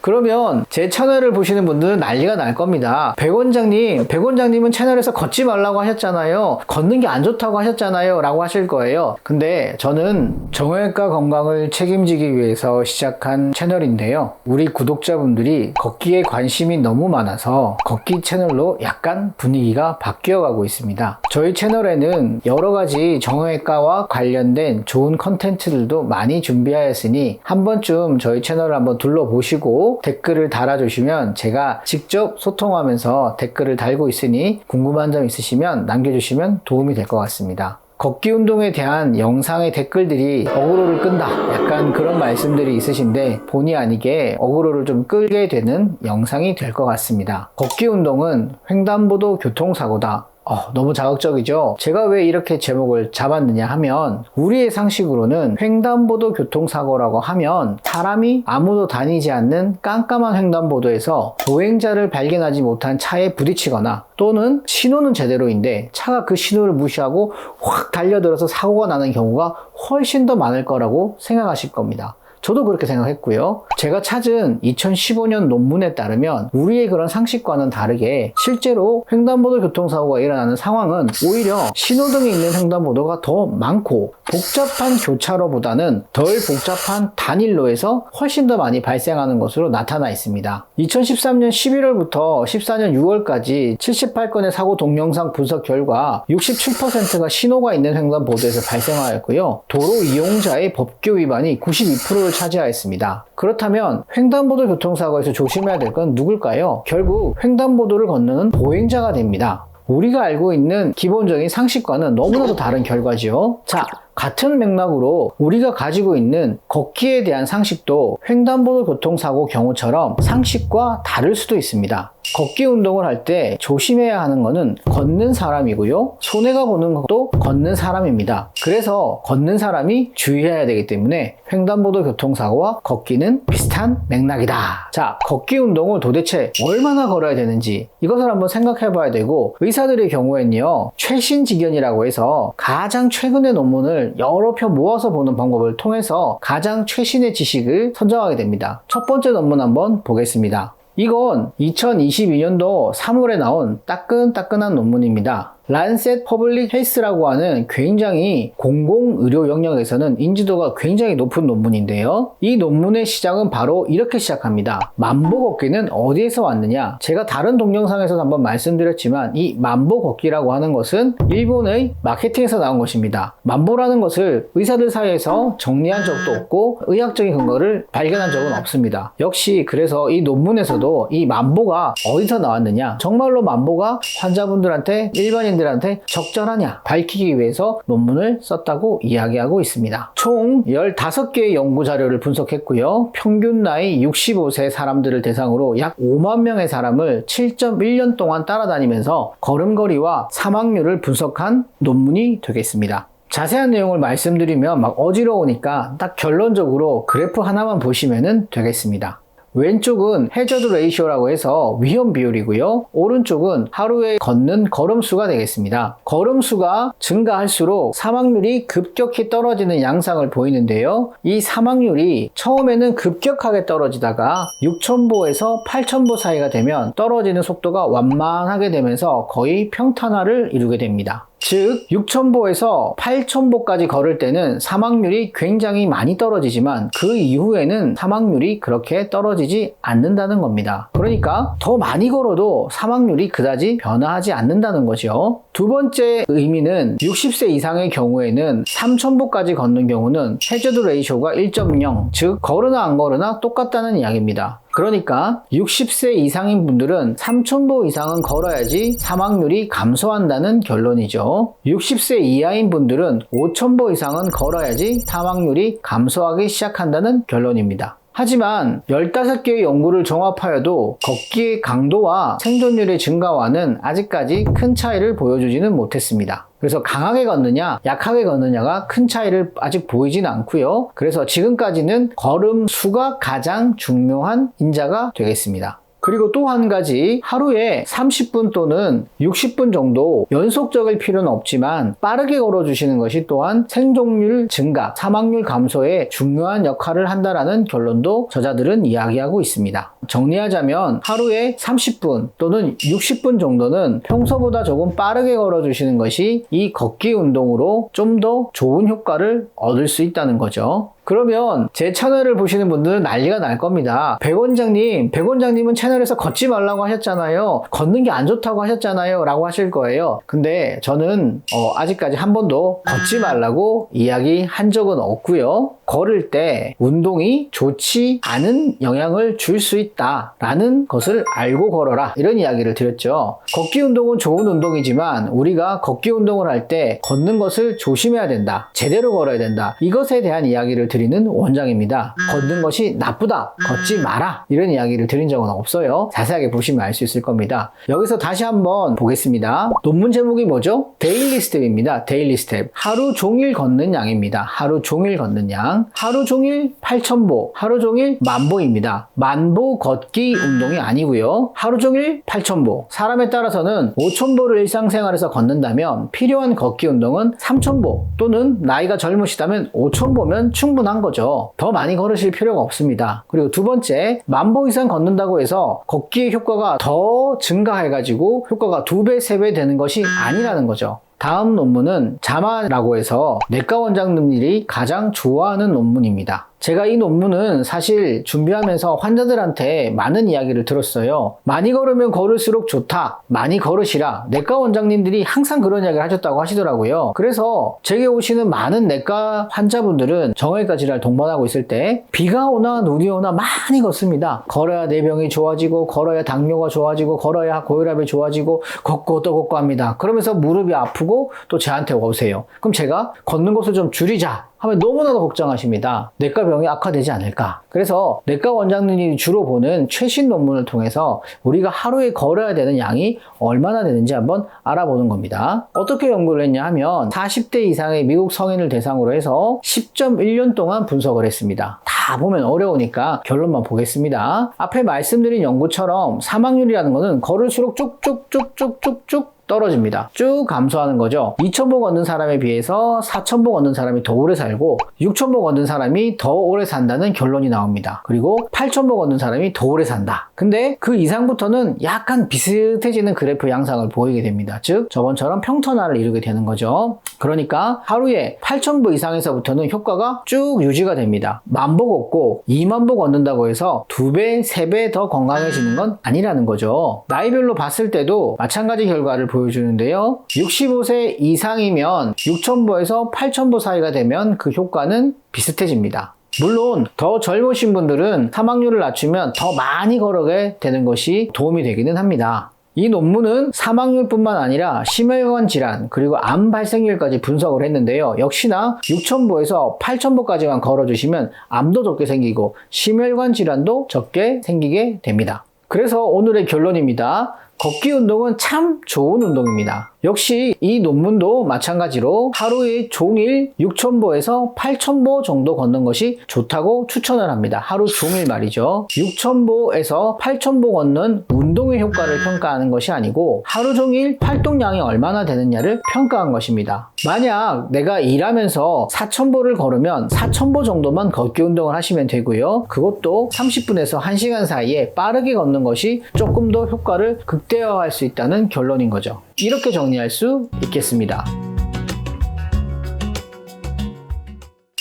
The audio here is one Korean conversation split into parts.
그러면 제 채널을 보시는 분들은 난리가 날 겁니다. 백 원장님은 채널에서 걷지 말라고 하셨잖아요. 걷는 게 안 좋다고 하셨잖아요. 라고 하실 거예요. 근데 저는 정형외과 건강을 책임지기 위해서 시작한 채널인데요. 우리 구독자분들이 걷기에 관심이 너무 많아서 걷기 채널로 약간 분위기가 바뀌어가고 있습니다. 저희 채널에는 여러 가지 정형외과와 관련된 좋은 컨텐츠들도 많이 준비하였으니 한 번쯤 저희 채널을 한번 둘러보시고 댓글을 달아주시면 제가 직접 소통하면서 댓글을 달고 있으니 궁금한 점 있으시면 남겨주시면 도움이 될 것 같습니다. 걷기 운동에 대한 영상의 댓글들이 어그로를 끈다, 약간 그런 말씀들이 있으신데 본의 아니게 어그로를 좀 끌게 되는 영상이 될 것 같습니다. 걷기 운동은 횡단보도 교통사고다. 너무 자극적이죠? 제가 왜 이렇게 제목을 잡았느냐 하면 우리의 상식으로는 횡단보도 교통사고라고 하면 사람이 아무도 다니지 않는 깜깜한 횡단보도에서 보행자를 발견하지 못한 차에 부딪히거나 또는 신호는 제대로인데 차가 그 신호를 무시하고 확 달려들어서 사고가 나는 경우가 훨씬 더 많을 거라고 생각하실 겁니다. 저도 그렇게 생각했고요. 제가 찾은 2015년 논문에 따르면 우리의 그런 상식과는 다르게 실제로 횡단보도 교통사고가 일어나는 상황은 오히려 신호등이 있는 횡단보도가 더 많고 복잡한 교차로보다는 덜 복잡한 단일로에서 훨씬 더 많이 발생하는 것으로 나타나 있습니다. 2013년 11월부터 14년 6월까지 78건의 사고 동영상 분석 결과 67%가 신호가 있는 횡단보도에서 발생하였고요. 도로 이용자의 법규 위반이 92%를 차지하였습니다. 그렇다면 횡단보도 교통사고에서 조심해야 될 건 누굴까요? 결국 횡단보도를 건너는 보행자가 됩니다. 우리가 알고 있는 기본적인 상식과는 너무나도 다른 결과지요. 자, 같은 맥락으로 우리가 가지고 있는 걷기에 대한 상식도 횡단보도 교통사고 경우처럼 상식과 다를 수도 있습니다. 걷기 운동을 할 때 조심해야 하는 것은 걷는 사람이고요. 손해가 보는 것도 걷는 사람입니다. 그래서 걷는 사람이 주의해야 되기 때문에 횡단보도 교통사고와 걷기는 비슷한 맥락이다. 자, 걷기 운동을 도대체 얼마나 걸어야 되는지 이것을 한번 생각해 봐야 되고 의사들의 경우에는요. 최신지견이라고 해서 가장 최근의 논문을 여러 편 모아서 보는 방법을 통해서 가장 최신의 지식을 선정하게 됩니다. 첫 번째 논문 한번 보겠습니다. 이건 2022년도 3월에 나온 따끈따끈한 논문입니다. 란셋 퍼블릭 헬스라고 하는 굉장히 공공의료 영역에서는 인지도가 굉장히 높은 논문인데요. 이 논문의 시작은 바로 이렇게 시작합니다. 만보 걷기는 어디에서 왔느냐? 제가 다른 동영상에서도 한번 말씀드렸지만 이 만보 걷기라고 하는 것은 일본의 마케팅에서 나온 것입니다. 만보라는 것을 의사들 사이에서 정리한 적도 없고 의학적인 근거를 발견한 적은 없습니다. 역시 그래서 이 논문에서도 이 만보가 어디서 나왔느냐? 정말로 만보가 환자분들한테 일반인들한테 적절하냐 밝히기 위해서 논문을 썼다고 이야기하고 있습니다. 총 15개의 연구 자료를 분석했고요. 평균 나이 65세 사람들을 대상으로 약 5만 명의 사람을 7.1년 동안 따라다니면서 걸음걸이와 사망률을 분석한 논문이 되겠습니다. 자세한 내용을 말씀드리면 막 어지러우니까 딱 결론적으로 그래프 하나만 보시면 되겠습니다. 왼쪽은 해저드 레이쇼라고 해서 위험 비율이고요. 오른쪽은 하루에 걷는 걸음수가 되겠습니다. 걸음수가 증가할수록 사망률이 급격히 떨어지는 양상을 보이는데요. 이 사망률이 처음에는 급격하게 떨어지다가 6,000보에서 8,000보 사이가 되면 떨어지는 속도가 완만하게 되면서 거의 평탄화를 이루게 됩니다. 즉 6,000보에서 8,000보까지 걸을 때는 사망률이 굉장히 많이 떨어지지만 그 이후에는 사망률이 그렇게 떨어지지 않는다는 겁니다. 그러니까 더 많이 걸어도 사망률이 그다지 변화하지 않는다는 거죠. 두 번째 의미는 60세 이상의 경우에는 3,000보까지 걷는 경우는 해저드 레이쇼가 1.0, 즉 걸으나 안 걸으나 똑같다는 이야기입니다. 그러니까 60세 이상인 분들은 3,000보 이상은 걸어야지 사망률이 감소한다는 결론이죠. 60세 이하인 분들은 5,000보 이상은 걸어야지 사망률이 감소하기 시작한다는 결론입니다. 하지만 15개의 연구를 종합하여도 걷기의 강도와 생존율의 증가와는 아직까지 큰 차이를 보여주지는 못했습니다. 그래서 강하게 걷느냐 약하게 걷느냐가 큰 차이를 아직 보이진 않고요. 그래서 지금까지는 걸음 수가 가장 중요한 인자가 되겠습니다. 그리고 또 한 가지, 하루에 30분 또는 60분 정도 연속적일 필요는 없지만 빠르게 걸어주시는 것이 또한 생존율 증가, 사망률 감소에 중요한 역할을 한다라는 결론도 저자들은 이야기하고 있습니다. 정리하자면 하루에 30분 또는 60분 정도는 평소보다 조금 빠르게 걸어주시는 것이 이 걷기 운동으로 좀 더 좋은 효과를 얻을 수 있다는 거죠. 그러면 제 채널을 보시는 분들은 난리가 날 겁니다. 백 원장님은 채널에서 걷지 말라고 하셨잖아요. 걷는 게 안 좋다고 하셨잖아요. 라고 하실 거예요. 근데 저는 아직까지 한 번도 걷지 말라고 이야기한 적은 없고요. 걸을 때 운동이 좋지 않은 영향을 줄 수 있다라는 것을 알고 걸어라, 이런 이야기를 드렸죠. 걷기 운동은 좋은 운동이지만 우리가 걷기 운동을 할 때 걷는 것을 조심해야 된다, 제대로 걸어야 된다, 이것에 대한 이야기를 드리는 원장입니다. 걷는 것이 나쁘다, 걷지 마라, 이런 이야기를 드린 적은 없어요. 자세하게 보시면 알 수 있을 겁니다. 여기서 다시 한번 보겠습니다. 논문 제목이 뭐죠? 데일리 스텝입니다. 데일리 스텝. 하루 종일 걷는 양입니다. 하루 종일 걷는 양. 하루 종일 8,000보, 하루 종일 10,000보입니다. 10,000보 걷기 운동이 아니고요. 하루 종일 8,000보. 사람에 따라서는 5,000보를 일상생활에서 걷는다면 필요한 걷기 운동은 3,000보, 또는 나이가 젊으시다면 5,000보면 충분한 거죠. 더 많이 걸으실 필요가 없습니다. 그리고 두 번째, 10,000보 이상 걷는다고 해서 걷기의 효과가 더 증가해가지고 효과가 2배, 3배 되는 것이 아니라는 거죠. 다음 논문은 자마라고 해서 내과 원장님들이 가장 좋아하는 논문입니다. 제가 이 논문은 사실 준비하면서 환자들한테 많은 이야기를 들었어요. 많이 걸으면 걸을수록 좋다, 많이 걸으시라. 내과 원장님들이 항상 그런 이야기를 하셨다고 하시더라고요. 그래서 제게 오시는 많은 내과 환자분들은 정형외과 질환 동반하고 있을 때 비가 오나 눈이 오나 많이 걷습니다. 걸어야 뇌병이 좋아지고, 걸어야 당뇨가 좋아지고, 걸어야 고혈압이 좋아지고, 걷고 또 걷고 합니다. 그러면서 무릎이 아프고 또 저한테 오세요. 그럼 제가 걷는 것을 좀 줄이자 하면 너무나도 걱정하십니다. 내과 병이 악화되지 않을까. 그래서 내과 원장님이 주로 보는 최신 논문을 통해서 우리가 하루에 걸어야 되는 양이 얼마나 되는지 한번 알아보는 겁니다. 어떻게 연구를 했냐 하면 40대 이상의 미국 성인을 대상으로 해서 10.1년 동안 분석을 했습니다. 다 보면 어려우니까 결론만 보겠습니다. 앞에 말씀드린 연구처럼 사망률이라는 것은 걸을수록 쭉쭉쭉쭉쭉쭉 떨어집니다. 쭉 감소하는 거죠. 2,000보 걷는 사람에 비해서 4,000보 걷는 사람이 더 오래 살고, 6,000보 걷는 사람이 더 오래 산다는 결론이 나옵니다. 그리고 8,000보 걷는 사람이 더 오래 산다. 근데 그 이상부터는 약간 비슷해지는 그래프 양상을 보이게 됩니다. 즉 저번처럼 평턴화를 이루게 되는 거죠. 그러니까 하루에 8,000보 이상에서부터는 효과가 쭉 유지가 됩니다. 10,000보 걷고 20,000보 걷는다고 해서 2배, 3배 더 건강해지는 건 아니라는 거죠. 나이별로 봤을 때도 마찬가지 결과를 보여주는데요. 65세 이상이면 6,000보에서 8,000보 사이가 되면 그 효과는 비슷해집니다. 물론 더 젊으신 분들은 사망률을 낮추면 더 많이 걸어게 되는 것이 도움이 되기는 합니다. 이 논문은 사망률뿐만 아니라 심혈관 질환 그리고 암 발생률까지 분석을 했는데요. 역시나 6,000보에서 8,000보까지만 걸어주시면 암도 적게 생기고 심혈관 질환도 적게 생기게 됩니다. 그래서 오늘의 결론입니다. 걷기 운동은 참 좋은 운동입니다. 역시 이 논문도 마찬가지로 하루에 종일 6,000보에서 8,000보 정도 걷는 것이 좋다고 추천을 합니다. 하루 종일 말이죠. 6,000보에서 8,000보 걷는 운동의 효과를 평가하는 것이 아니고 하루 종일 활동량이 얼마나 되느냐를 평가한 것입니다. 만약 내가 일하면서 4,000보를 걸으면 4,000보 정도만 걷기 운동을 하시면 되고요. 그것도 30분에서 1시간 사이에 빠르게 걷는 것이 조금 더 효과를 극대화할 수 있다는 결론인 거죠. 이렇게 정리할 수 있겠습니다.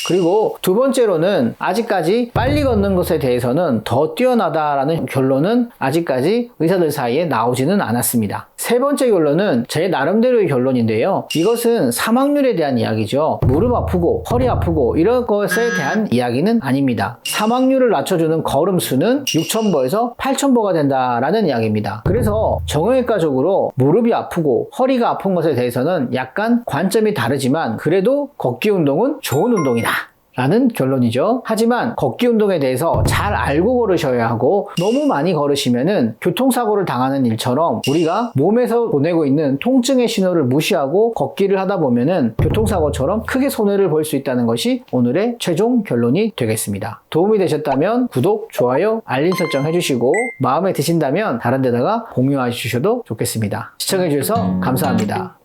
그리고 두 번째로는 아직까지 빨리 걷는 것에 대해서는 더 뛰어나다라는 결론은 아직까지 의사들 사이에 나오지는 않았습니다. 세 번째 결론은 제 나름대로의 결론인데요. 이것은 사망률에 대한 이야기죠. 무릎 아프고 허리 아프고 이런 것에 대한 이야기는 아닙니다. 사망률을 낮춰주는 걸음수는 6,000보에서 8,000보가 된다라는 이야기입니다. 그래서 정형외과적으로 무릎이 아프고 허리가 아픈 것에 대해서는 약간 관점이 다르지만 그래도 걷기 운동은 좋은 운동이다. 라는 결론이죠. 하지만 걷기 운동에 대해서 잘 알고 걸으셔야 하고 너무 많이 걸으시면은 교통사고를 당하는 일처럼 우리가 몸에서 보내고 있는 통증의 신호를 무시하고 걷기를 하다 보면은 교통사고처럼 크게 손해를 볼 수 있다는 것이 오늘의 최종 결론이 되겠습니다. 도움이 되셨다면 구독, 좋아요, 알림 설정 해주시고 마음에 드신다면 다른 데다가 공유해 주셔도 좋겠습니다. 시청해 주셔서 감사합니다.